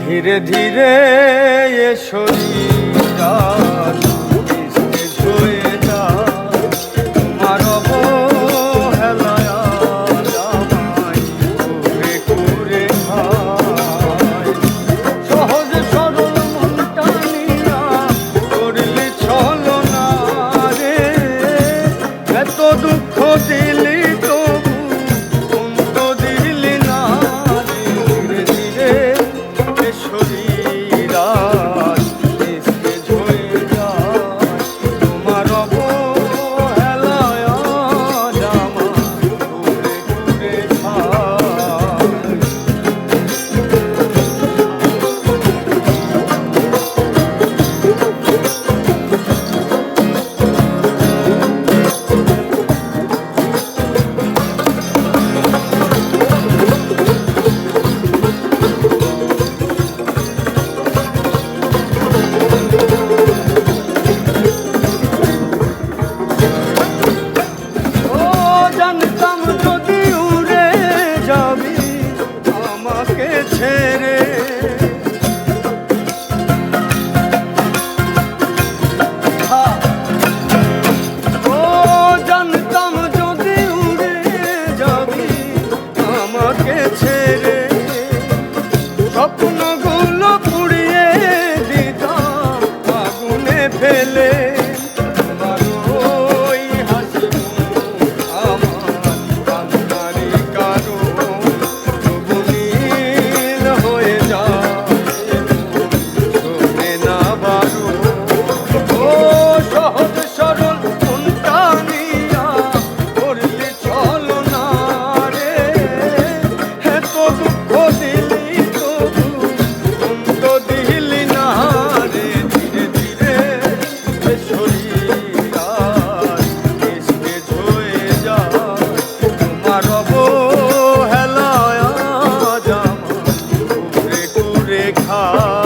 ধীরে ধীরে এ শরীরটা নিস্তেজ হয়ে যায়, তোমার অবহেলায় আমায় কুরে কুরে খায়। সহজ সরল মনটা নিয়া করলি ছলনা রে, এত দুঃখ দিলি তবু অন্ত দিলি না রে। ধীরে ধীরে এ শরীর আজ নিস্তেজ হয়ে যায়, তোমার অবহেলায় আজ আমায় কুরে কুরে খায়। জানতাম যদি উড়ে যাবি আমাকে ছেড়ে, ও জানতাম যদি উড়ে যাবি আমাকে ছেড়ে, স্বপ্নগুলো পুড়িয়ে দিতাম আগুনে ফেলে। অবহেলায় আজ আমায় কুরে কুরে খায়।